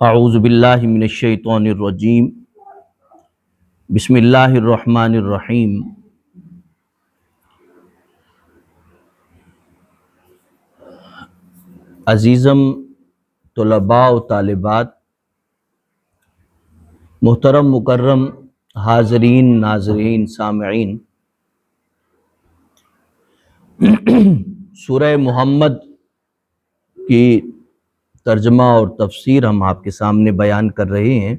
اعوذ باللہ من الشیطان الرجیم، بسم اللہ الرحمن الرحیم۔ عزیزم طلباء و طالبات، محترم مکرم حاضرین ناظرین سامعین، سورہ محمد کی ترجمہ اور تفسیر ہم آپ کے سامنے بیان کر رہے ہیں۔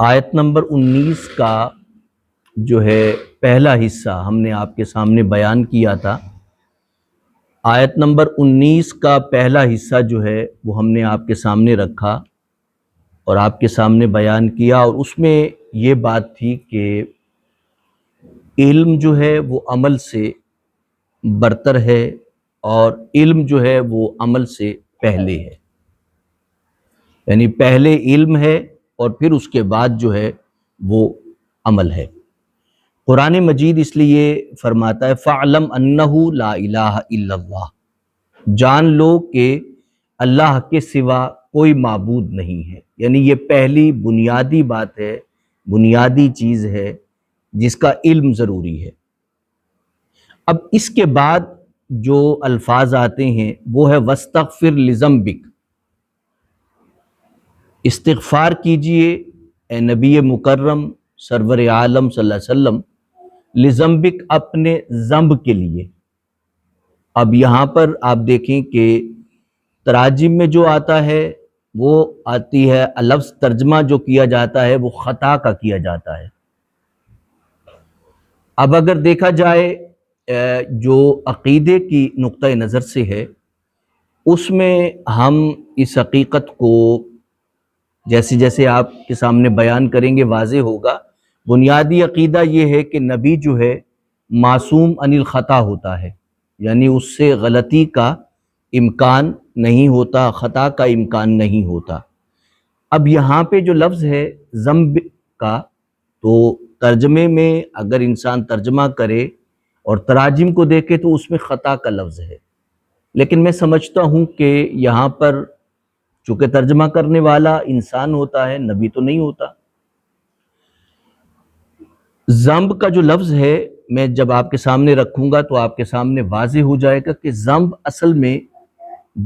آیت نمبر 19 کا جو ہے پہلا حصہ ہم نے آپ کے سامنے بیان کیا تھا۔ آیت نمبر 19 کا پہلا حصہ جو ہے وہ ہم نے آپ کے سامنے رکھا اور آپ کے سامنے بیان کیا، اور اس میں یہ بات تھی کہ علم جو ہے وہ عمل سے برتر ہے اور علم جو ہے وہ عمل سے پہلے ہے، یعنی پہلے علم ہے اور پھر اس کے بعد جو ہے وہ عمل ہے۔ قرآن مجید اس لیے فرماتا ہے فَاعْلَمْ أَنَّهُ لَا إِلَٰهَ إِلَّا اللَّهُ، جان لو کہ اللہ کے سوا کوئی معبود نہیں ہے، یعنی یہ پہلی بنیادی بات ہے، بنیادی چیز ہے جس کا علم ضروری ہے۔ اب اس کے بعد جو الفاظ آتے ہیں وہ ہے وَاسْتَغْفِرْ لِذَنبِكَ، استغفار کیجئے اے نبی مکرم سرور عالم صلی اللہ علیہ وسلم، لذنبک اپنے ذنب کے لیے۔ اب یہاں پر آپ دیکھیں کہ تراجم میں جو آتا ہے وہ آتی ہے، لفظ ترجمہ جو کیا جاتا ہے وہ خطا کا کیا جاتا ہے۔ اب اگر دیکھا جائے جو عقیدے کی نقطہ نظر سے ہے، اس میں ہم اس حقیقت کو جیسے جیسے آپ کے سامنے بیان کریں گے واضح ہوگا۔ بنیادی عقیدہ یہ ہے کہ نبی جو ہے معصوم عن الخطا ہوتا ہے، یعنی اس سے غلطی کا امکان نہیں ہوتا، خطا کا امکان نہیں ہوتا۔ اب یہاں پہ جو لفظ ہے ذنب کا، تو ترجمے میں اگر انسان ترجمہ کرے اور تراجم کو دیکھے تو اس میں خطا کا لفظ ہے، لیکن میں سمجھتا ہوں کہ یہاں پر چونکہ ترجمہ کرنے والا انسان ہوتا ہے، نبی تو نہیں ہوتا۔ ذنب کا جو لفظ ہے میں جب آپ کے سامنے رکھوں گا تو آپ کے سامنے واضح ہو جائے گا کہ ذنب اصل میں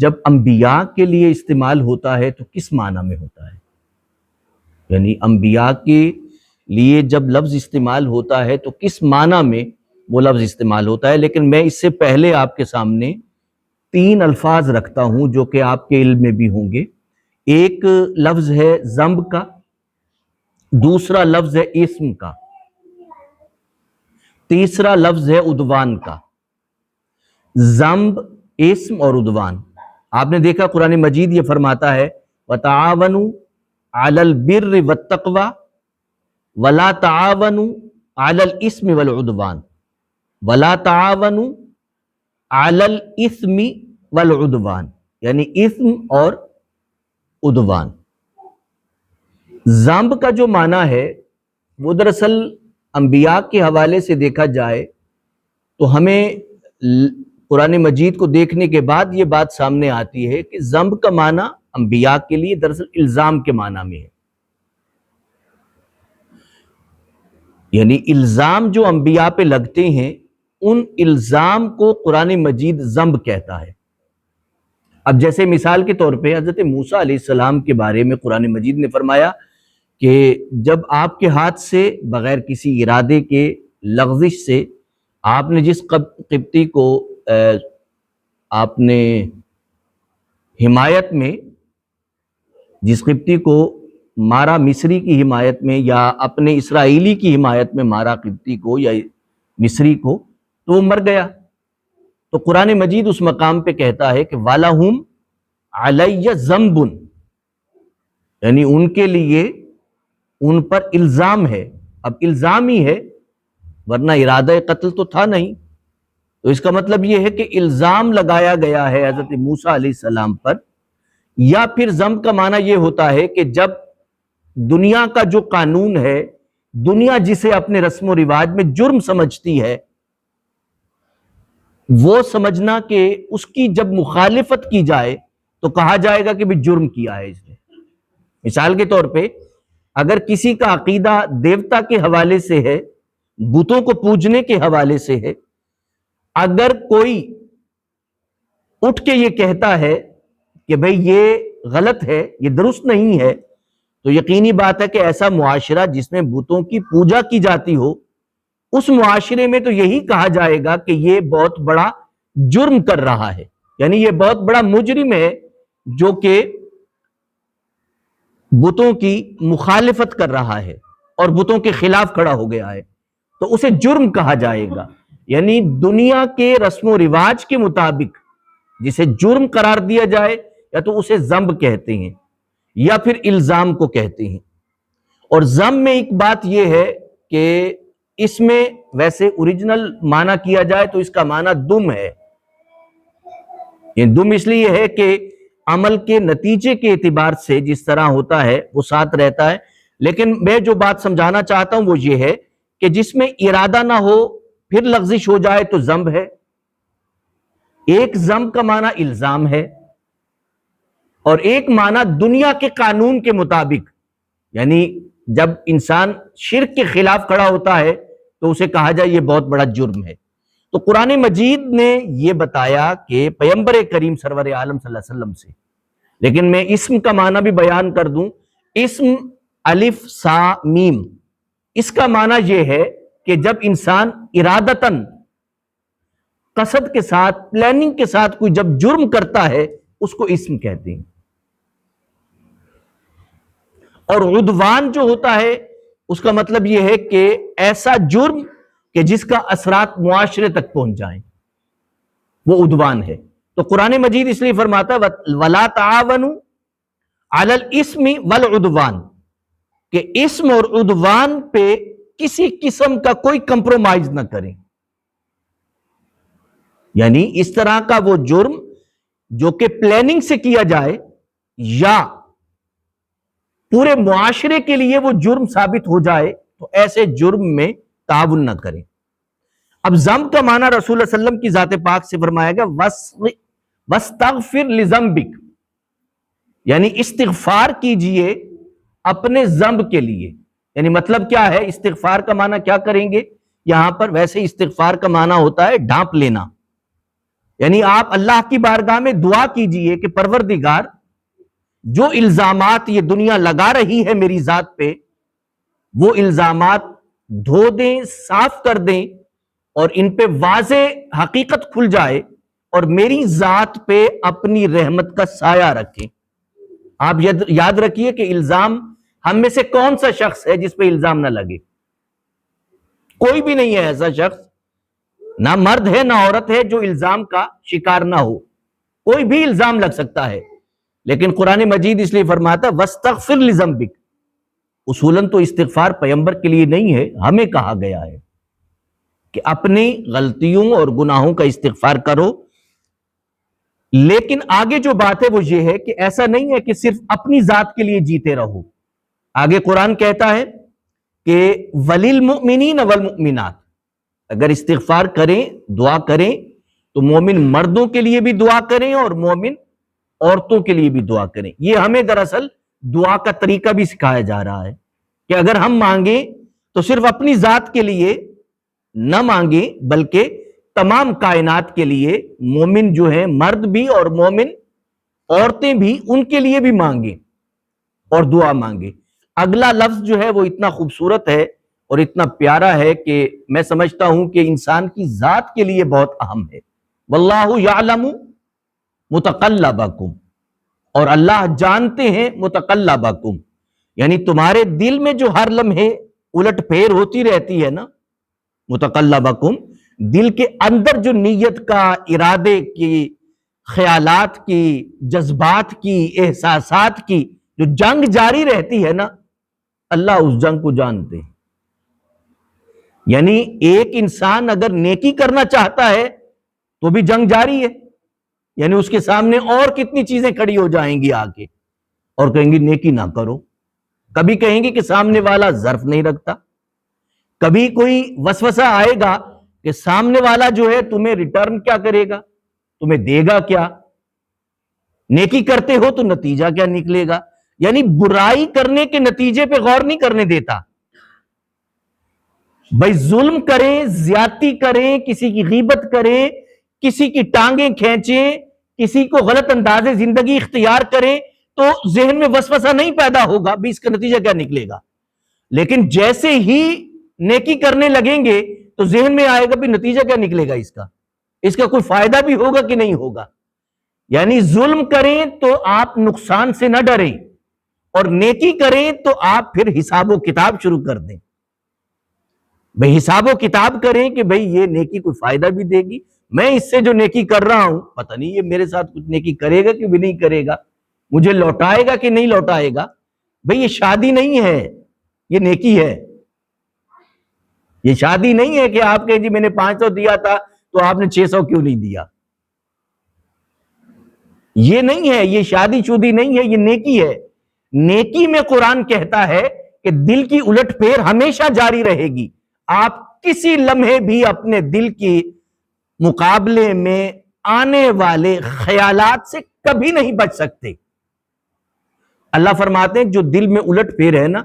جب انبیاء کے لیے استعمال ہوتا ہے تو کس معنی میں ہوتا ہے، یعنی انبیاء کے لیے جب لفظ استعمال ہوتا ہے تو کس معنی میں وہ لفظ استعمال ہوتا ہے۔ لیکن میں اس سے پہلے آپ کے سامنے 3 الفاظ رکھتا ہوں جو کہ آپ کے علم میں بھی ہوں گے۔ ایک لفظ ہے ذنب کا، دوسرا لفظ ہے اسم کا، تیسرا لفظ ہے عدوان کا۔ ذنب، اسم اور عدوان، آپ نے دیکھا قرآن مجید یہ فرماتا ہے وَتَعَاوَنُوا عَلَى الْبِرِّ وَالتَّقْوَى وَلَا تَعَاوَنُوا عَلَى الْإِثْمِ وَالْعُدْوَانِ، وَلَا تَعَاوَنُوا عَلَى الْإِثْمِ وَالْعُدْوَانِ، یعنی اسم اور عدوان۔ ذنب کا جو معنی ہے وہ دراصل انبیاء کے حوالے سے دیکھا جائے تو ہمیں قرآن مجید کو دیکھنے کے بعد یہ بات سامنے آتی ہے کہ ذنب کا معنی انبیاء کے لیے دراصل الزام کے معنی میں ہے، یعنی الزام جو انبیاء پہ لگتے ہیں ان الزام کو قرآن مجید ذنب کہتا ہے۔ اب جیسے مثال کے طور پہ حضرت موسیٰ علیہ السلام کے بارے میں قرآن مجید نے فرمایا کہ جب آپ کے ہاتھ سے بغیر کسی ارادے کے لغزش سے آپ نے جس قبطی کو آپ نے حمایت میں جس قبطی کو مارا مصری کی حمایت میں، یا اپنے اسرائیلی کی حمایت میں مارا قبطی کو یا مصری کو، تو وہ مر گیا۔ تو قرآن مجید اس مقام پہ کہتا ہے کہ وَلَهُمْ عَلَيَّ ذَنْبٌ، یعنی ان کے لیے ان پر الزام ہے۔ اب الزام ہی ہے ورنہ ارادہ قتل تو تھا نہیں، تو اس کا مطلب یہ ہے کہ الزام لگایا گیا ہے حضرت موسیٰ علیہ السلام پر۔ یا پھر ذنب کا معنی یہ ہوتا ہے کہ جب دنیا کا جو قانون ہے، دنیا جسے اپنے رسم و رواج میں جرم سمجھتی ہے، وہ سمجھنا کہ اس کی جب مخالفت کی جائے تو کہا جائے گا کہ بھی جرم کیا ہے اس نے۔ مثال کے طور پہ اگر کسی کا عقیدہ دیوتا کے حوالے سے ہے، بتوں کو پوجنے کے حوالے سے ہے، اگر کوئی اٹھ کے یہ کہتا ہے کہ بھئی یہ غلط ہے، یہ درست نہیں ہے، تو یقینی بات ہے کہ ایسا معاشرہ جس میں بتوں کی پوجا کی جاتی ہو، اس معاشرے میں تو یہی کہا جائے گا کہ یہ بہت بڑا جرم کر رہا ہے، یعنی یہ بہت بڑا مجرم ہے جو کہ بتوں کی مخالفت کر رہا ہے اور بتوں کے خلاف کھڑا ہو گیا ہے، تو اسے جرم کہا جائے گا۔ یعنی دنیا کے رسم و رواج کے مطابق جسے جرم قرار دیا جائے یا تو اسے ذنب کہتے ہیں یا پھر الزام کو کہتے ہیں۔ اور ذنب میں ایک بات یہ ہے کہ اس میں ویسے اوریجنل معنی کیا جائے تو اس کا معنی دم ہے۔ یہ دم اس لیے ہے کہ عمل کے نتیجے کے اعتبار سے جس طرح ہوتا ہے وہ ساتھ رہتا ہے، لیکن میں جو بات سمجھانا چاہتا ہوں وہ یہ ہے کہ جس میں ارادہ نہ ہو پھر لغزش ہو جائے تو ذنب ہے۔ ایک ذنب کا معنی الزام ہے اور ایک معنی دنیا کے قانون کے مطابق، یعنی جب انسان شرک کے خلاف کھڑا ہوتا ہے تو اسے کہا جائے یہ بہت بڑا جرم ہے۔ تو قرآن مجید نے یہ بتایا کہ پیغمبر کریم سرور عالم صلی اللہ علیہ وسلم سے، لیکن میں اسم کا معنی بھی بیان کر دوں۔ اسم الف سا میم، اس کا معنی یہ ہے کہ جب انسان ارادتاً، قصد کے ساتھ، پلاننگ کے ساتھ کوئی جب جرم کرتا ہے اس کو اسم کہتے ہیں۔ اور عدوان جو ہوتا ہے اس کا مطلب یہ ہے کہ ایسا جرم کہ جس کا اثرات معاشرے تک پہنچ جائیں، وہ عدوان ہے۔ تو قرآن مجید اس لیے فرماتا ہے وَلَا تَعَاوَنُوا عَلَى الْإِثْمِ وَالْعُدْوَانِ، کہ اسم اور عدوان پہ کسی قسم کا کوئی کمپرومائز نہ کریں۔ یعنی اس طرح کا وہ جرم جو کہ پلاننگ سے کیا جائے یا پورے معاشرے کے لیے وہ جرم ثابت ہو جائے تو ایسے جرم میں تعاون نہ کریں۔ اب ذنب کا معنی رسول اللہ صلی اللہ علیہ وسلم کی ذات پاک سے فرمایا گیا وَاسْتَغْفِرْ لِذَنْبِكَ، یعنی استغفار کیجئے اپنے ذنب کے لیے۔ یعنی مطلب کیا ہے، استغفار کا معنی کیا کریں گے یہاں پر؟ ویسے استغفار کا معنی ہوتا ہے ڈھانپ لینا، یعنی آپ اللہ کی بارگاہ میں دعا کیجئے کہ پروردگار جو الزامات یہ دنیا لگا رہی ہے میری ذات پہ، وہ الزامات دھو دیں، صاف کر دیں اور ان پہ واضح حقیقت کھل جائے اور میری ذات پہ اپنی رحمت کا سایہ رکھیں۔ آپ یاد رکھیے کہ الزام ہم میں سے کون سا شخص ہے جس پہ الزام نہ لگے؟ کوئی بھی نہیں ہے ایسا شخص، نہ مرد ہے نہ عورت ہے جو الزام کا شکار نہ ہو۔ کوئی بھی الزام لگ سکتا ہے، لیکن قرآن مجید اس لیے فرماتا ہے وَاسْتَغْفِرْ لِذَنْبِكَ، اصولاً تو استغفار پیغمبر کے لیے نہیں ہے، ہمیں کہا گیا ہے کہ اپنی غلطیوں اور گناہوں کا استغفار کرو۔ لیکن آگے جو بات ہے وہ یہ ہے کہ ایسا نہیں ہے کہ صرف اپنی ذات کے لیے جیتے رہو۔ آگے قرآن کہتا ہے کہ وَلِلْمُؤْمِنِينَ وَالْمُؤْمِنَاتِ، اگر استغفار کریں، دعا کریں تو مومن مردوں کے لیے بھی دعا کریں اور مومن عورتوں کے لیے بھی دعا کریں۔ یہ ہمیں دراصل دعا کا طریقہ بھی سکھایا جا رہا ہے کہ اگر ہم مانگیں تو صرف اپنی ذات کے لیے نہ مانگیں بلکہ تمام کائنات کے لیے، مومن جو ہیں مرد بھی اور مومن عورتیں بھی، ان کے لیے بھی مانگیں اور دعا مانگیں۔ اگلا لفظ جو ہے وہ اتنا خوبصورت ہے اور اتنا پیارا ہے کہ میں سمجھتا ہوں کہ انسان کی ذات کے لیے بہت اہم ہے۔ واللہ یعلم متقلبکم، اور اللہ جانتے ہیں متقلبکم، یعنی تمہارے دل میں جو ہر لمحے الٹ پھیر ہوتی رہتی ہے نا، متقلبکم، دل کے اندر جو نیت کا، ارادے کی، خیالات کی، جذبات کی، احساسات کی جو جنگ جاری رہتی ہے نا، اللہ اس جنگ کو جانتے ہیں۔ یعنی ایک انسان اگر نیکی کرنا چاہتا ہے تو بھی جنگ جاری ہے، یعنی اس کے سامنے اور کتنی چیزیں کھڑی ہو جائیں گی آگے اور کہیں گی نیکی نہ کرو۔ کبھی کہیں گے کہ سامنے والا ظرف نہیں رکھتا، کبھی کوئی وسوسہ آئے گا کہ سامنے والا جو ہے تمہیں ریٹرن کیا کرے گا، تمہیں دے گا کیا، نیکی کرتے ہو تو نتیجہ کیا نکلے گا. یعنی برائی کرنے کے نتیجے پہ غور نہیں کرنے دیتا. بھائی ظلم کریں، زیادتی کریں، کسی کی غیبت کریں، کسی کی ٹانگیں کھینچیں، کسی کو غلط انداز زندگی اختیار کریں تو ذہن میں وسوسہ نہیں پیدا ہوگا بھی اس کا نتیجہ کیا نکلے گا. لیکن جیسے ہی نیکی کرنے لگیں گے تو ذہن میں آئے گا بھی نتیجہ کیا نکلے گا، اس کا کوئی فائدہ بھی ہوگا کہ نہیں ہوگا. یعنی ظلم کریں تو آپ نقصان سے نہ ڈریں، اور نیکی کریں تو آپ پھر حساب و کتاب شروع کر دیں. بھئی حساب و کتاب کریں کہ بھئی یہ نیکی کوئی فائدہ بھی دے گی، میں اس سے جو نیکی کر رہا ہوں پتہ نہیں یہ میرے ساتھ کچھ نیکی کرے گا کہ بھی نہیں کرے گا، مجھے لوٹائے گا کہ نہیں لوٹائے گا. بھئی یہ شادی نہیں ہے، یہ نیکی ہے. یہ شادی نہیں ہے کہ آپ کہیں جی میں نے 500 دیا تھا تو آپ نے 600 کیوں نہیں دیا. یہ نہیں ہے، یہ شادی شودی نہیں ہے، یہ نیکی ہے. نیکی میں قرآن کہتا ہے کہ دل کی الٹ پھیر ہمیشہ جاری رہے گی. آپ کسی لمحے بھی اپنے دل کی مقابلے میں آنے والے خیالات سے کبھی نہیں بچ سکتے. اللہ فرماتے ہیں جو دل میں الٹ پھیر ہے نا،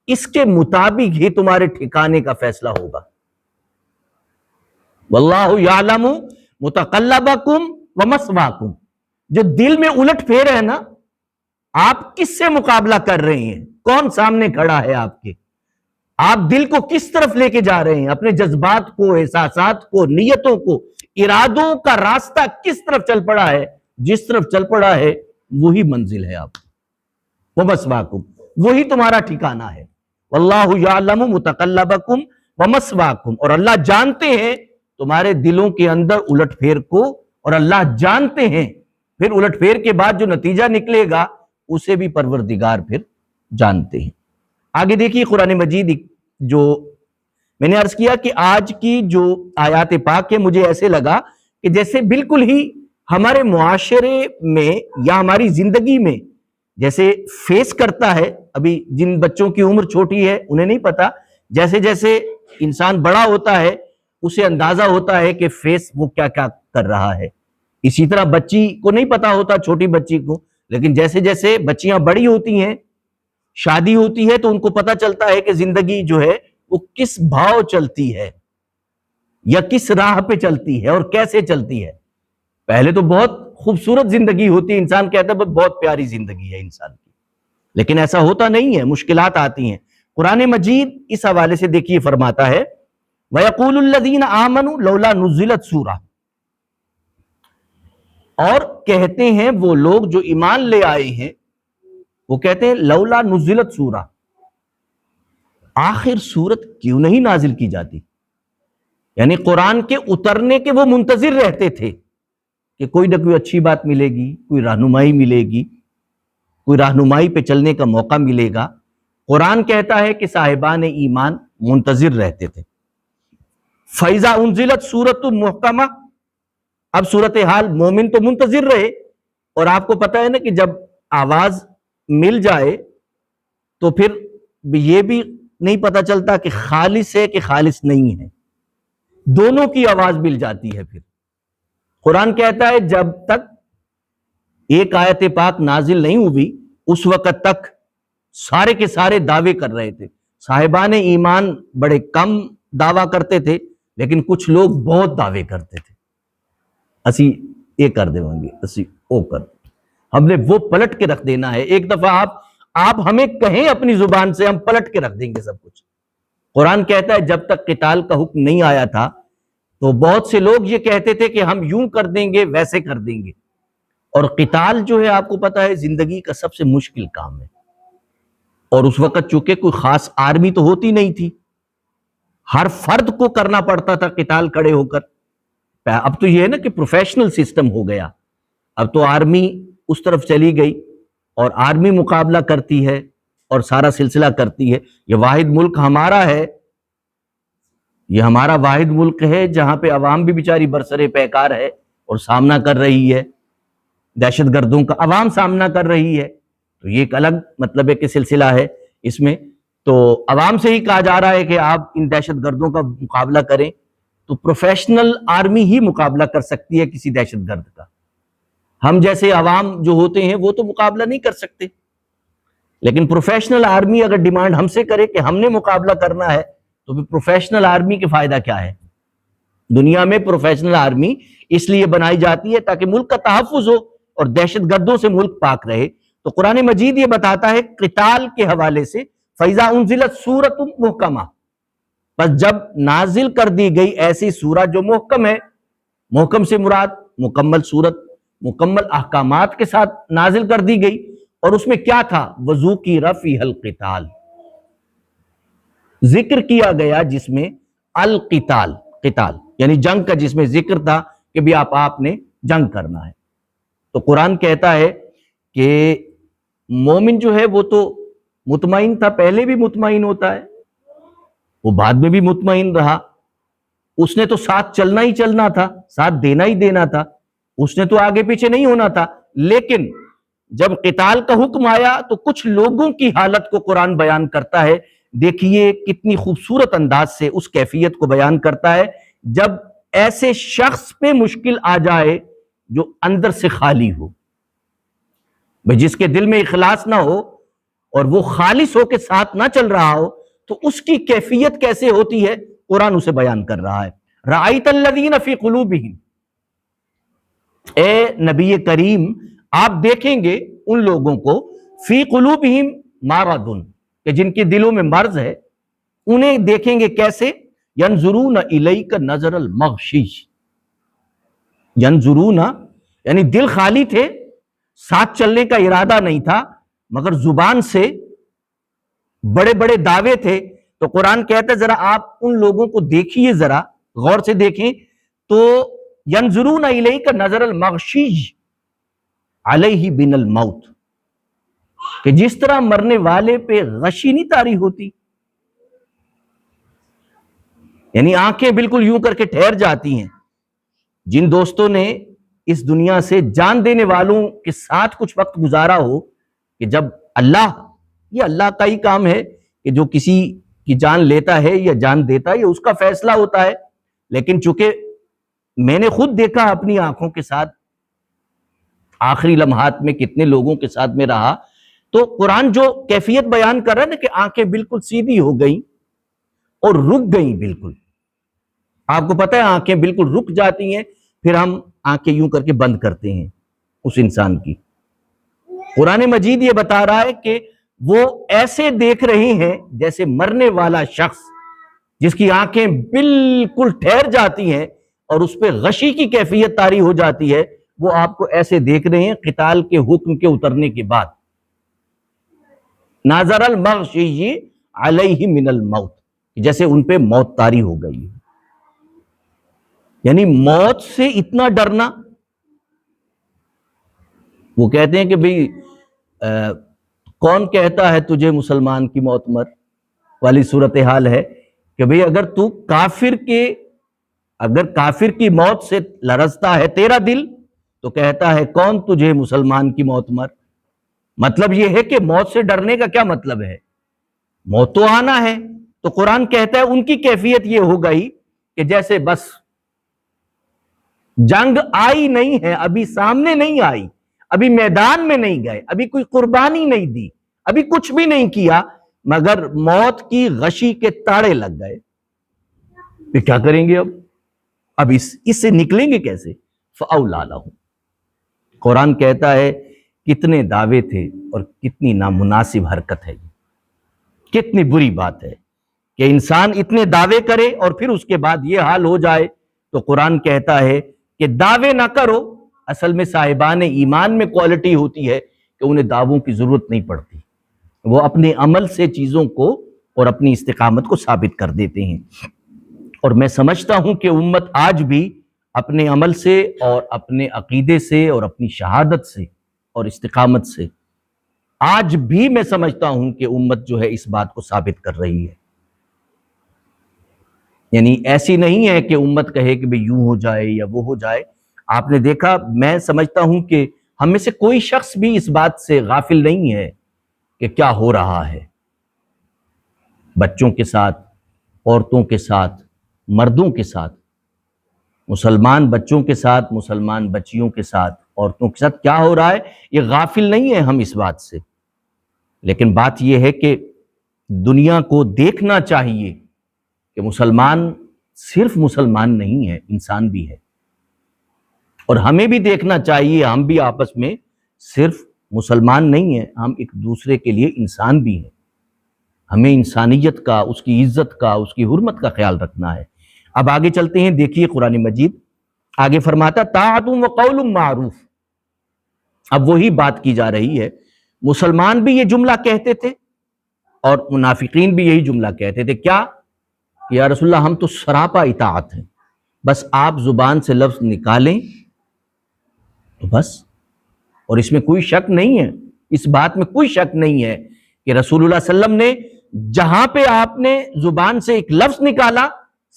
اس کے مطابق ہی تمہارے ٹھکانے کا فیصلہ ہوگا. واللہ یعلم متقلبکم ومثواکم. جو دل میں الٹ پھیر ہے نا، آپ کس سے مقابلہ کر رہے ہیں، کون سامنے کھڑا ہے آپ کے، آپ دل کو کس طرف لے کے جا رہے ہیں، اپنے جذبات کو، احساسات کو، نیتوں کو، ارادوں کا راستہ کس طرف چل پڑا ہے. جس طرف چل پڑا ہے وہی منزل ہے. آپ ومثواکم، وہی تمہارا ٹھکانہ ہے. واللہ یعلم متقلبکم ومثواکم. اور اللہ جانتے ہیں تمہارے دلوں کے اندر الٹ پھیر کو، اور اللہ جانتے ہیں پھر الٹ پھیر کے بعد جو نتیجہ نکلے گا اسے بھی پروردگار پھر جانتے ہیں. آگے دیکھیے قرآن مجید، جو میں نے عرض کیا کہ آج کی جو آیات پاک ہے مجھے ایسے لگا کہ جیسے بالکل ہی ہمارے معاشرے میں یا ہماری زندگی میں جیسے فیس کرتا ہے. ابھی جن بچوں کی عمر چھوٹی ہے انہیں نہیں پتا، جیسے جیسے انسان بڑا ہوتا ہے اسے اندازہ ہوتا ہے کہ فیس وہ کیا کیا کر رہا ہے. اسی طرح بچی کو نہیں پتا ہوتا، چھوٹی بچی کو، لیکن جیسے جیسے بچیاں بڑی ہوتی ہیں، شادی ہوتی ہے، تو ان کو پتا چلتا ہے کہ زندگی جو ہے وہ کس بھاؤ چلتی ہے یا کس راہ پہ چلتی ہے اور کیسے چلتی ہے. پہلے تو بہت خوبصورت زندگی ہوتی ہے، انسان کہتا ہے بہت پیاری زندگی ہے انسان کی، لیکن ایسا ہوتا نہیں ہے، مشکلات آتی ہیں. قرآن مجید اس حوالے سے دیکھیے فرماتا ہے وَيَقُولُ الَّذِينَ آمَنُوا لَوْلَا نُزِّلَتْ سُورَةٌ. اور کہتے ہیں وہ لوگ جو ایمان لے آئے ہیں، وہ کہتے ہیں لولا نزلت سورہ، آخر سورت کیوں نہیں نازل کی جاتی. یعنی قرآن کے اترنے کے وہ منتظر رہتے تھے کہ کوئی نہ کوئی اچھی بات ملے گی، کوئی رہنمائی ملے گی، کوئی رہنمائی پہ چلنے کا موقع ملے گا. قرآن کہتا ہے کہ صاحبان ایمان منتظر رہتے تھے. فَإِذَا أُنزِلَتْ سُورَةٌ مُحْكَمَةٌ. اب صورتحال مومن تو منتظر رہے، اور آپ کو پتا ہے نا کہ جب آواز مل جائے تو پھر یہ بھی نہیں پتا چلتا کہ خالص ہے کہ خالص نہیں ہے، دونوں کی آواز مل جاتی ہے. پھر قرآن کہتا ہے جب تک ایک آیت پاک نازل نہیں ہوئی اس وقت تک سارے کے سارے دعوے کر رہے تھے. صاحبان ایمان بڑے کم دعویٰ کرتے تھے، لیکن کچھ لوگ بہت دعوے کرتے تھے. اسی یہ کر دیں گے، اسی او کر دیں. ہم نے وہ پلٹ کے رکھ دینا ہے. ایک دفعہ آپ ہمیں کہیں اپنی زبان سے، ہم پلٹ کے رکھ دیں گے سب کچھ. قرآن کہتا ہے جب تک قتال کا حکم نہیں آیا تھا تو بہت سے لوگ یہ کہتے تھے کہ ہم یوں کر دیں گے، ویسے کر دیں گے. اور قتال جو ہے آپ کو پتا ہے زندگی کا سب سے مشکل کام ہے. اور اس وقت چونکہ کوئی خاص آرمی تو ہوتی نہیں تھی، ہر فرد کو کرنا پڑتا تھا قتال کھڑے ہو کر. اب تو یہ ہے نا کہ پروفیشنل سسٹم ہو گیا، اب تو آرمی اس طرف چلی گئی اور آرمی مقابلہ کرتی ہے اور سارا سلسلہ کرتی ہے. یہ واحد ملک ہمارا ہے، یہ ہمارا واحد ملک ہے جہاں پہ عوام بھی بیچاری برسر پیکار ہے اور سامنا کر رہی ہے، دہشت گردوں کا عوام سامنا کر رہی ہے. تو یہ ایک الگ مطلب ہے کہ سلسلہ ہے اس میں. تو عوام سے ہی کہا جا رہا ہے کہ آپ ان دہشت گردوں کا مقابلہ کریں. تو پروفیشنل آرمی ہی مقابلہ کر سکتی ہے کسی دہشت گرد کا. ہم جیسے عوام جو ہوتے ہیں وہ تو مقابلہ نہیں کر سکتے، لیکن پروفیشنل آرمی اگر ڈیمانڈ ہم سے کرے کہ ہم نے مقابلہ کرنا ہے تو پھر پروفیشنل آرمی کے فائدہ کیا ہے؟ دنیا میں پروفیشنل آرمی اس لیے بنائی جاتی ہے تاکہ ملک کا تحفظ ہو اور دہشت گردوں سے ملک پاک رہے. تو قرآن مجید یہ بتاتا ہے قتال کے حوالے سے فَإِذَا أُنزِلَتْ سُورَةٌ مُحْكَمَةٌ، بس جب نازل کر دی گئی ایسی سورہ جو محکم ہے، محکم سے مراد مکمل سورت مکمل احکامات کے ساتھ نازل کر دی گئی، اور اس میں کیا تھا؟ وَذُكِرَ فِيهَا الْقِتَالُ، ذکر کیا گیا جس میں القتال، قتال یعنی جنگ کا جس میں ذکر تھا کہ بھی آپ نے جنگ کرنا ہے. تو قرآن کہتا ہے کہ مومن جو ہے وہ تو مطمئن تھا، پہلے بھی مطمئن ہوتا ہے، وہ بعد میں بھی مطمئن رہا، اس نے تو ساتھ چلنا ہی چلنا تھا، ساتھ دینا ہی دینا تھا، اس نے تو آگے پیچھے نہیں ہونا تھا. لیکن جب قتال کا حکم آیا تو کچھ لوگوں کی حالت کو قرآن بیان کرتا ہے. دیکھیے کتنی خوبصورت انداز سے اس کیفیت کو بیان کرتا ہے جب ایسے شخص پہ مشکل آ جائے جو اندر سے خالی ہو، جس کے دل میں اخلاص نہ ہو اور وہ خالص ہو کے ساتھ نہ چل رہا ہو، تو اس کی کیفیت کیسے ہوتی ہے قرآن اسے بیان کر رہا ہے. رَأَيْتَ الَّذِينَ فِي قُلُوبِهِمْ، اے نبی کریم آپ دیکھیں گے ان لوگوں کو فی قلوبہم مرض، کہ جن کے دلوں میں مرض ہے، انہیں دیکھیں گے کیسے؟ ینظرون الیک نظر المغشی، ینظرون یعنی دل خالی تھے، ساتھ چلنے کا ارادہ نہیں تھا، مگر زبان سے بڑے بڑے دعوے تھے. تو قرآن کہتا ہے ذرا آپ ان لوگوں کو دیکھیے، ذرا غور سے دیکھیں تو ینظرون الیک نظر المغشی علیہ بن الموت، کہ جس طرح مرنے والے پہ غشی نہیں طاری ہوتی، یعنی آنکھیں بالکل یوں کر کے ٹھہر جاتی ہیں. جن دوستوں نے اس دنیا سے جان دینے والوں کے ساتھ کچھ وقت گزارا ہو، کہ جب یہ اللہ کا ہی کام ہے کہ جو کسی کی جان لیتا ہے یا جان دیتا ہے یہ اس کا فیصلہ ہوتا ہے، لیکن چونکہ میں نے خود دیکھا اپنی آنکھوں کے ساتھ آخری لمحات میں کتنے لوگوں کے ساتھ میں رہا، تو قرآن جو کیفیت بیان کر رہا ہے نا کہ آنکھیں بالکل سیدھی ہو گئیں اور رک گئیں بالکل. آپ کو پتہ ہے آنکھیں بالکل رک جاتی ہیں، پھر ہم آنکھیں یوں کر کے بند کرتے ہیں اس انسان کی. قرآن مجید یہ بتا رہا ہے کہ وہ ایسے دیکھ رہے ہیں جیسے مرنے والا شخص جس کی آنکھیں بالکل ٹھہر جاتی ہیں اور اس پہ غشی کی کیفیت طاری ہو جاتی ہے، وہ آپ کو ایسے دیکھ رہے ہیں قتال کے حکم کے اترنے کے بعد. ناظر المغشی علیہ من الموت، جیسے ان پہ موت طاری ہو گئی، یعنی موت سے اتنا ڈرنا. وہ کہتے ہیں کہ بھئی کون کہتا ہے تجھے مسلمان کی موت مر والی صورتحال ہے کہ بھئی اگر تو کافر کی موت سے لرزتا ہے تیرا دل تو کہتا ہے کون تجھے مسلمان کی موت مر. مطلب یہ ہے کہ موت سے ڈرنے کا کیا مطلب ہے؟ موت تو آنا ہے. تو قرآن کہتا ہے ان کی کیفیت یہ ہو گئی کہ جیسے بس جنگ آئی نہیں ہے، ابھی سامنے نہیں آئی، ابھی میدان میں نہیں گئے، ابھی کوئی قربانی نہیں دی، ابھی کچھ بھی نہیں کیا، مگر موت کی غشی کے تاڑے لگ گئے. پھر کیا کریں گے؟ اب اس سے نکلیں گے کیسے؟ فَأَوْلَىٰ لَهُمْ. قرآن کہتا ہے کتنے دعوے تھے اور کتنی نامناسب حرکت ہے، کتنی بری بات ہے کہ انسان اتنے دعوے کرے اور پھر اس کے بعد یہ حال ہو جائے. تو قرآن کہتا ہے کہ دعوے نہ کرو. اصل میں صاحبان ایمان میں کوالٹی ہوتی ہے کہ انہیں دعووں کی ضرورت نہیں پڑتی، وہ اپنے عمل سے چیزوں کو اور اپنی استقامت کو ثابت کر دیتے ہیں. اور میں سمجھتا ہوں کہ امت آج بھی اپنے عمل سے اور اپنے عقیدے سے اور اپنی شہادت سے اور استقامت سے آج بھی میں سمجھتا ہوں کہ امت جو ہے اس بات کو ثابت کر رہی ہے. یعنی ایسی نہیں ہے کہ امت کہے کہ بھئی یوں ہو جائے یا وہ ہو جائے. آپ نے دیکھا، میں سمجھتا ہوں کہ ہم میں سے کوئی شخص بھی اس بات سے غافل نہیں ہے کہ کیا ہو رہا ہے بچوں کے ساتھ، عورتوں کے ساتھ، مردوں کے ساتھ. مسلمان بچوں کے ساتھ، مسلمان بچیوں کے ساتھ، عورتوں کے ساتھ کیا ہو رہا ہے، یہ غافل نہیں ہے ہم اس بات سے، لیکن بات یہ ہے کہ دنیا کو دیکھنا چاہیے کہ مسلمان صرف مسلمان نہیں ہے، انسان بھی ہے، اور ہمیں بھی دیکھنا چاہیے ہم بھی آپس میں صرف مسلمان نہیں ہیں، ہم ایک دوسرے کے لیے انسان بھی ہیں، ہمیں انسانیت کا، اس کی عزت کا، اس کی حرمت کا خیال رکھنا ہے۔ اب آگے چلتے ہیں، دیکھیے قرآن مجید آگے فرماتا طاعت و قول معروف۔ اب وہی بات کی جا رہی ہے، مسلمان بھی یہ جملہ کہتے تھے اور منافقین بھی یہی جملہ کہتے تھے، کیا کہ یا رسول اللہ ہم تو سراپا اطاعت ہیں، بس آپ زبان سے لفظ نکالیں تو بس، اور اس میں کوئی شک نہیں ہے، اس بات میں کوئی شک نہیں ہے کہ رسول اللہ صلی اللہ علیہ وسلم نے جہاں پہ آپ نے زبان سے ایک لفظ نکالا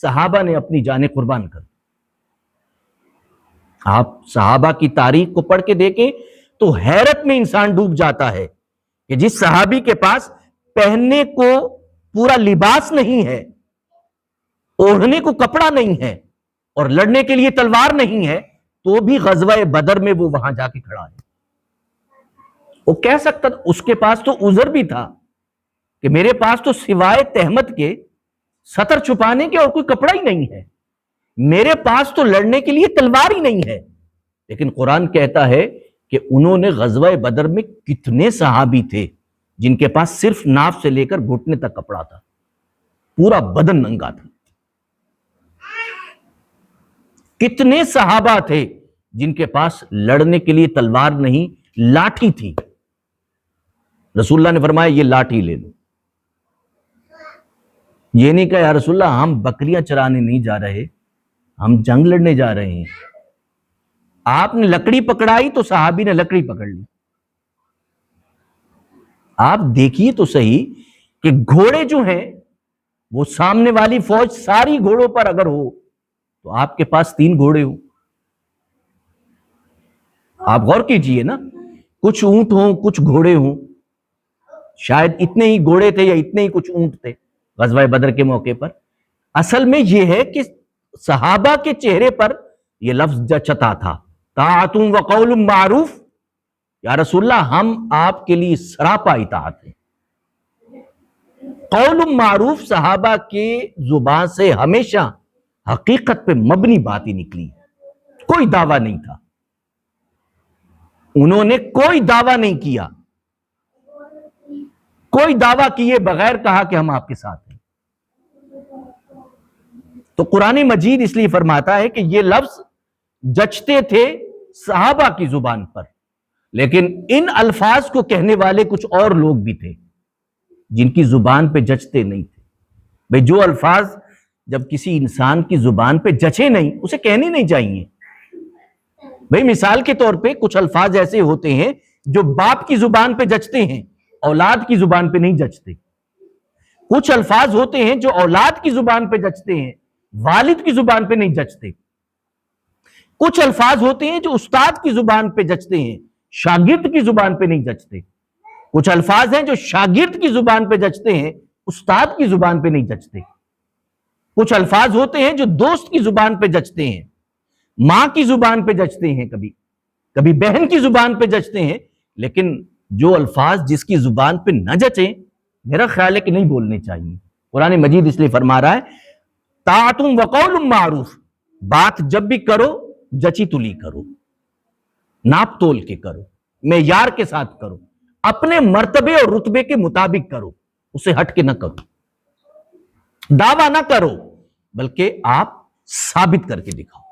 صحابہ نے اپنی جانیں قربان کر دی۔ آپ صحابہ کی تاریخ کو پڑھ کے دیکھیں تو حیرت میں انسان ڈوب جاتا ہے کہ جس صحابی کے پاس پہننے کو پورا لباس نہیں ہے، اوڑھنے کو کپڑا نہیں ہے، اور لڑنے کے لیے تلوار نہیں ہے، تو بھی غزوہ بدر میں وہ وہاں جا کے کھڑا ہے۔ وہ کہہ سکتا تھا، اس کے پاس تو عذر بھی تھا کہ میرے پاس تو سوائے تہمت کے، سطر چھپانے کے اور کوئی کپڑا ہی نہیں ہے، میرے پاس تو لڑنے کے لیے تلوار ہی نہیں ہے، لیکن قرآن کہتا ہے کہ انہوں نے غزوہ بدر میں کتنے صحابی تھے جن کے پاس صرف ناف سے لے کر گھٹنے تک کپڑا تھا، پورا بدن ننگا تھا۔ کتنے صحابہ تھے جن کے پاس لڑنے کے لیے تلوار نہیں، لاٹھی تھی، رسول اللہ نے فرمایا یہ لاٹھی لے لو۔ یہ نہیں کہا یا رسول اللہ ہم بکریاں چرانے نہیں جا رہے، ہم جنگ لڑنے جا رہے ہیں۔ آپ نے لکڑی پکڑائی تو صحابی نے لکڑی پکڑ لی۔ آپ دیکھیے تو صحیح کہ گھوڑے جو ہیں وہ سامنے والی فوج ساری گھوڑوں پر اگر ہو تو آپ کے پاس 3 گھوڑے ہوں۔ آپ غور کیجئے نا، کچھ اونٹ ہوں، کچھ گھوڑے ہوں، شاید اتنے ہی گھوڑے تھے یا اتنے ہی کچھ اونٹ تھے غزوہ بدر کے موقع پر۔ اصل میں یہ ہے کہ صحابہ کے چہرے پر یہ لفظ جچتا تھا، طاعت و قول معروف، یا رسول اللہ ہم آپ کے لیے سراپا اطاعت ہیں۔ قول معروف صحابہ کے زبان سے ہمیشہ حقیقت پہ مبنی بات ہی نکلی، کوئی دعویٰ نہیں تھا، انہوں نے کوئی دعویٰ نہیں کیا، کوئی دعویٰ کیے بغیر کہا کہ ہم آپ کے ساتھ ہیں۔ تو قرآن مجید اس لیے فرماتا ہے کہ یہ لفظ جچتے تھے صحابہ کی زبان پر، لیکن ان الفاظ کو کہنے والے کچھ اور لوگ بھی تھے جن کی زبان پہ جچتے نہیں تھے۔ بھئی جو الفاظ جب کسی انسان کی زبان پہ جچے نہیں اسے کہنے نہیں چاہیے۔ بھئی مثال کے طور پہ کچھ الفاظ ایسے ہوتے ہیں جو باپ کی زبان پہ جچتے ہیں، اولاد کی زبان پہ نہیں جچتے۔ کچھ الفاظ ہوتے ہیں جو اولاد کی زبان پہ جچتے ہیں، والد کی زبان پہ نہیں جچتے۔ کچھ الفاظ ہوتے ہیں جو استاد کی زبان پہ جچتے ہیں، شاگرد کی زبان پہ نہیں جچتے۔ کچھ الفاظ ہیں جو شاگرد کی زبان پہ جچتے ہیں، استاد کی زبان پہ نہیں جچتے۔ کچھ الفاظ ہوتے ہیں جو دوست کی زبان پہ جچتے ہیں، ماں کی زبان پہ جچتے ہیں، کبھی بہن کی زبان پہ جچتے ہیں، لیکن جو الفاظ جس کی زبان پہ نہ جچیں میرا خیال ہے کہ نہیں بولنے چاہیے۔ قرآن مجید اس لیے فرما رہا ہے طاعت و قول معروف، بات جب بھی کرو جچی تلی کرو، ناپ تول کے کرو، معیار کے ساتھ کرو، اپنے مرتبے اور رتبے کے مطابق کرو، اسے ہٹ کے نہ کرو، دعویٰ نہ کرو، بلکہ آپ ثابت کر کے دکھاؤ۔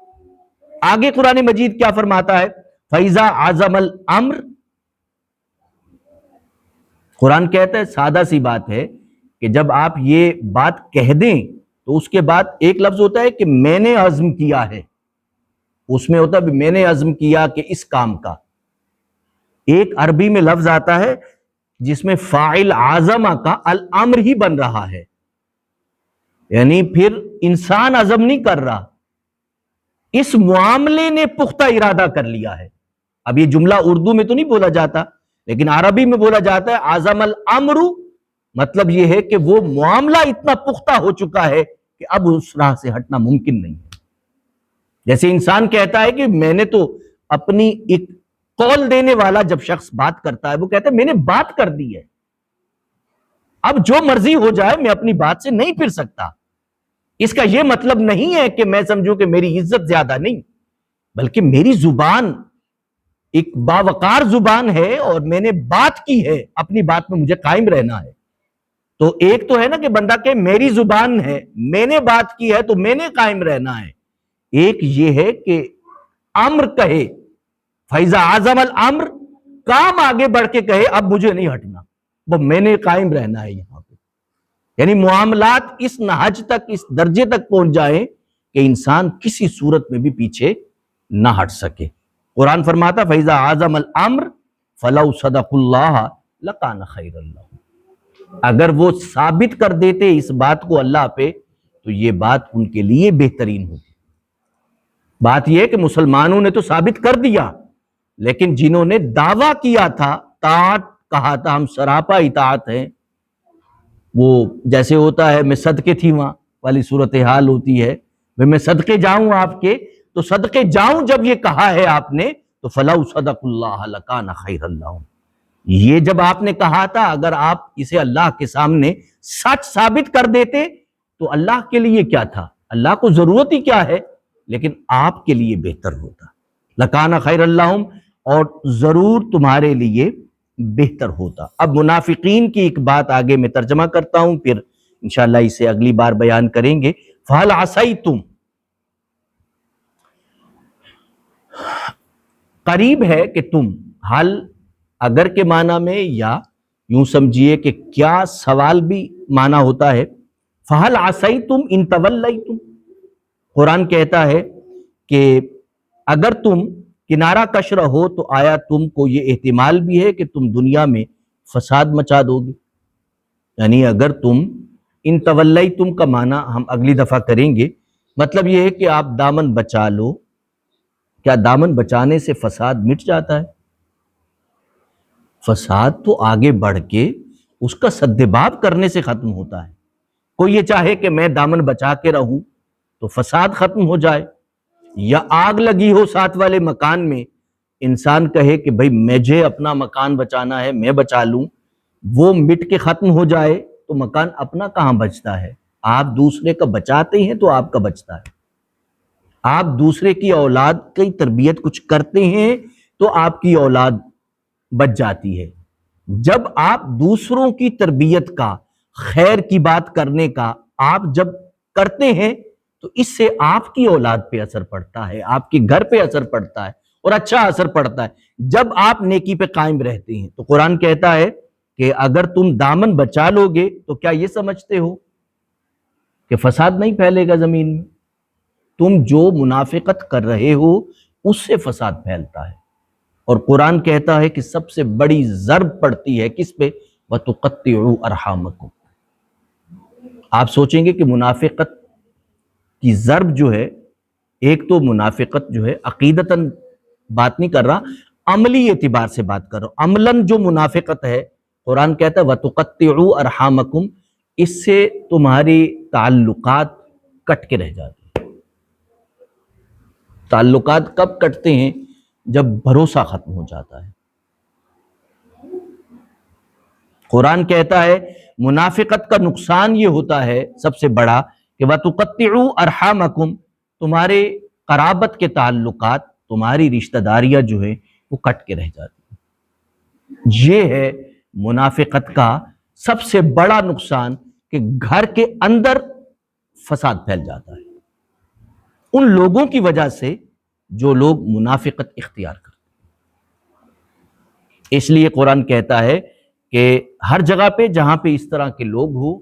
آگے قرآن مجید کیا فرماتا ہے؟ فَإِذَا عَزَمَ الْأَمْرُ، قرآن کہتا ہے سادہ سی بات ہے کہ جب آپ یہ بات کہہ دیں تو اس کے بعد ایک لفظ ہوتا ہے کہ میں نے عزم کیا ہے، اس میں ہوتا ہے میں نے عزم کیا کہ اس کام کا۔ ایک عربی میں لفظ آتا ہے جس میں فاعل عزمہ کا الامر ہی بن رہا ہے، یعنی پھر انسان عزم نہیں کر رہا، اس معاملے نے پختہ ارادہ کر لیا ہے۔ اب یہ جملہ اردو میں تو نہیں بولا جاتا لیکن عربی میں بولا جاتا ہے عزم الامر، مطلب یہ ہے کہ وہ معاملہ اتنا پختہ ہو چکا ہے کہ اب اس راہ سے ہٹنا ممکن نہیں ہے۔ جیسے انسان کہتا ہے کہ میں نے تو اپنی ایک قول دینے والا جب شخص بات کرتا ہے وہ کہتا ہے میں نے بات کر دی ہے، اب جو مرضی ہو جائے میں اپنی بات سے نہیں پھر سکتا۔ اس کا یہ مطلب نہیں ہے کہ میں سمجھوں کہ میری عزت زیادہ نہیں، بلکہ میری زبان ایک باوقار زبان ہے اور میں نے بات کی ہے، اپنی بات میں مجھے قائم رہنا ہے۔ تو ایک تو ہے نا کہ بندہ کہ میری زبان ہے، میں نے بات کی ہے تو میں نے قائم رہنا ہے، ایک یہ ہے کہ امر کہے، فیضا اعظم الامر، کام آگے بڑھ کے کہے اب مجھے نہیں ہٹنا، وہ میں نے قائم رہنا ہے یہاں پہ۔ یعنی معاملات اس نہج تک، اس درجے تک پہنچ جائیں کہ انسان کسی صورت میں بھی پیچھے نہ ہٹ سکے۔ قرآن فرماتا فیضا اعظم الامر فلو صدق اللہ لکان خیر اللہ، اگر وہ ثابت کر دیتے اس بات کو اللہ پہ تو یہ بات ان کے لیے بہترین ہوتی۔ بات یہ ہے کہ مسلمانوں نے تو ثابت کر دیا، لیکن جنہوں نے دعویٰ کیا تھا، طاعت کہا تھا ہم سراپا اطاعت ہیں، وہ جیسے ہوتا ہے میں صدقے تھی وہاں والی صورتحال ہوتی ہے، میں صدقے جاؤں آپ کے، تو صدقے جاؤں جب یہ کہا ہے آپ نے تو فلو صدق اللہ لکان خیر اللہ، یہ جب آپ نے کہا تھا اگر آپ اسے اللہ کے سامنے سچ ثابت کر دیتے تو اللہ کے لیے کیا تھا، اللہ کو ضرورت ہی کیا ہے، لیکن آپ کے لیے بہتر ہوتا، لکان خیر اللہ، اور ضرور تمہارے لیے بہتر ہوتا۔ اب منافقین کی ایک بات آگے میں ترجمہ کرتا ہوں، پھر انشاءاللہ اسے اگلی بار بیان کریں گے۔ فَهَلْ عَصَيْتُمْ، قریب ہے کہ تم، حل اگر کے معنی میں، یا یوں سمجھیے کہ کیا سوال بھی معنی ہوتا ہے۔ فَهَلْ عَصَيْتُمْ إِن تَوَلَّيْتُمْ، قرآن کہتا ہے کہ اگر تم کنارہ کش رہو تو آیا تم کو یہ احتمال بھی ہے کہ تم دنیا میں فساد مچا دو گے، یعنی اگر تم، ان تولیتم کا معنی ہم اگلی دفعہ کریں گے، مطلب یہ ہے کہ آپ دامن بچا لو، کیا دامن بچانے سے فساد مٹ جاتا ہے؟ فساد تو آگے بڑھ کے اس کا سدباب کرنے سے ختم ہوتا ہے۔ کوئی یہ چاہے کہ میں دامن بچا کے رہوں تو فساد ختم ہو جائے، یا آگ لگی ہو ساتھ والے مکان میں، انسان کہے کہ بھئی مجھے اپنا مکان بچانا ہے میں بچا لوں، وہ مٹ کے ختم ہو جائے تو مکان اپنا کہاں بچتا ہے؟ آپ دوسرے کا بچاتے ہیں تو آپ کا بچتا ہے، آپ دوسرے کی اولاد کی تربیت کچھ کرتے ہیں تو آپ کی اولاد بچ جاتی ہے۔ جب آپ دوسروں کی تربیت کا، خیر کی بات کرنے کا آپ جب کرتے ہیں تو اس سے آپ کی اولاد پہ اثر پڑتا ہے، آپ کے گھر پہ اثر پڑتا ہے، اور اچھا اثر پڑتا ہے جب آپ نیکی پہ قائم رہتے ہیں۔ تو قرآن کہتا ہے کہ اگر تم دامن بچا لو گے تو کیا یہ سمجھتے ہو کہ فساد نہیں پھیلے گا زمین میں؟ تم جو منافقت کر رہے ہو اس سے فساد پھیلتا ہے، اور قرآن کہتا ہے کہ سب سے بڑی ضرب پڑتی ہے کس پہ؟ وَتُقَطِّعُوا أَرْحَامَكُمْ۔ آپ سوچیں گے کہ منافقت کی ضرب جو ہے، ایک تو منافقت جو ہے عقیدتاً بات نہیں کر رہا، عملی اعتبار سے بات کر رہا ہوں، عملاً جو منافقت ہے، قرآن کہتا ہے وَتُقَطِّعُوا أَرْحَامَكُمْ، اس سے تمہاری تعلقات کٹ کے رہ جاتے ہیں۔ تعلقات کب کٹتے ہیں؟ جب بھروسہ ختم ہو جاتا ہے۔ قرآن کہتا ہے منافقت کا نقصان یہ ہوتا ہے سب سے بڑا کہ وَتُقَطِّعُوا أَرْحَامَكُمْ، تمہارے قرابت کے تعلقات، تمہاری رشتہ داریاں جو ہیں وہ کٹ کے رہ جاتی ہیں۔ یہ ہے منافقت کا سب سے بڑا نقصان، کہ گھر کے اندر فساد پھیل جاتا ہے ان لوگوں کی وجہ سے جو لوگ منافقت اختیار کرتے ہیں۔ اس لیے قرآن کہتا ہے کہ ہر جگہ پہ جہاں پہ اس طرح کے لوگ ہو،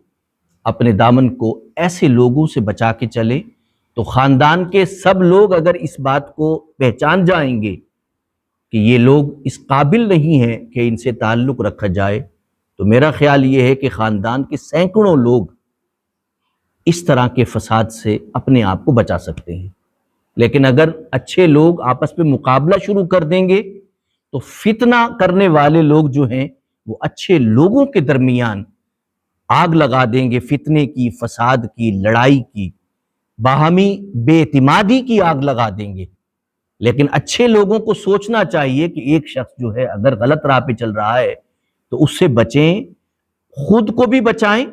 اپنے دامن کو ایسے لوگوں سے بچا کے چلے، تو خاندان کے سب لوگ اگر اس بات کو پہچان جائیں گے کہ یہ لوگ اس قابل نہیں ہیں کہ ان سے تعلق رکھا جائے، تو میرا خیال یہ ہے کہ خاندان کے سینکڑوں لوگ اس طرح کے فساد سے اپنے آپ کو بچا سکتے ہیں۔ لیکن اگر اچھے لوگ آپس میں مقابلہ شروع کر دیں گے تو فتنہ کرنے والے لوگ جو ہیں وہ اچھے لوگوں کے درمیان آگ لگا دیں گے، فتنے کی، فساد کی، لڑائی کی۔ باہمی بے اعتمادی کی آگ لگا دیں گے۔ لیکن اچھے لوگوں کو سوچنا چاہیے کہ ایک شخص جو ہے اگر غلط راہ پہ چل رہا ہے تو اس سے بچیں، خود کو بھی بچائیں،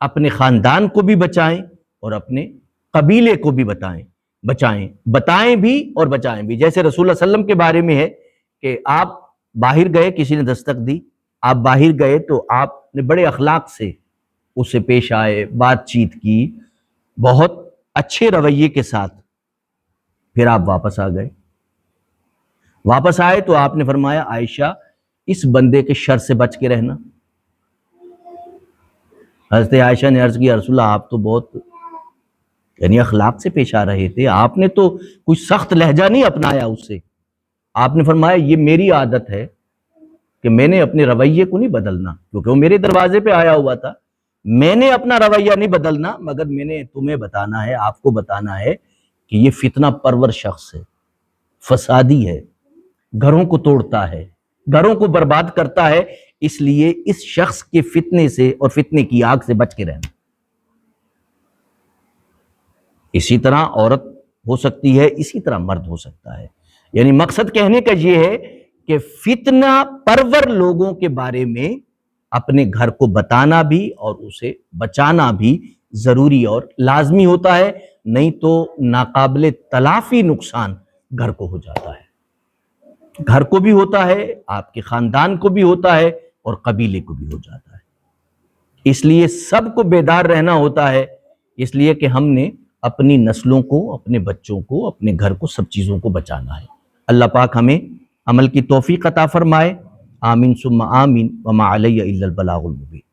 اپنے خاندان کو بھی بچائیں اور اپنے قبیلے کو بھی بتائیں بھی اور بچائیں بھی۔ جیسے رسول اللہ صلی اللہ علیہ وسلم کے بارے میں ہے کہ آپ باہر گئے، کسی نے دستک دی، آپ باہر گئے تو آپ نے بڑے اخلاق سے اس سے پیش آئے، بات چیت کی، بہت اچھے رویے کے ساتھ، پھر آپ واپس آ گئے۔ واپس آئے تو آپ نے فرمایا عائشہ اس بندے کے شر سے بچ کے رہنا۔ حضرت عائشہ نے عرض کیا رسول اللہ آپ تو بہت یعنی اخلاق سے پیش آ رہے تھے، آپ نے تو کوئی سخت لہجہ نہیں اپنایا اس سے۔ آپ نے فرمایا یہ میری عادت ہے کہ میں نے اپنے رویے کو نہیں بدلنا، کیونکہ وہ میرے دروازے پہ آیا ہوا تھا، میں نے اپنا رویہ نہیں بدلنا، مگر میں نے تمہیں بتانا ہے، آپ کو بتانا ہے کہ یہ فتنہ پرور شخص ہے، فسادی ہے، گھروں کو توڑتا ہے، گھروں کو برباد کرتا ہے، اس لیے اس شخص کے فتنے سے اور فتنے کی آگ سے بچ کے رہنا۔ اسی طرح عورت ہو سکتی ہے، اسی طرح مرد ہو سکتا ہے۔ یعنی مقصد کہنے کا یہ ہے کہ فتنہ پرور لوگوں کے بارے میں اپنے گھر کو بتانا بھی اور اسے بچانا بھی ضروری اور لازمی ہوتا ہے، نہیں تو ناقابل تلافی نقصان گھر کو ہو جاتا ہے، گھر کو بھی ہوتا ہے، آپ کے خاندان کو بھی ہوتا ہے اور قبیلے کو بھی ہو جاتا ہے۔ اس لیے سب کو بیدار رہنا ہوتا ہے، اس لیے کہ ہم نے اپنی نسلوں کو، اپنے بچوں کو، اپنے گھر کو، سب چیزوں کو بچانا ہے۔ اللہ پاک ہمیں عمل کی توفیق عطا فرمائے، آمین ثم آمین، وما علی الا البلاغ المبین۔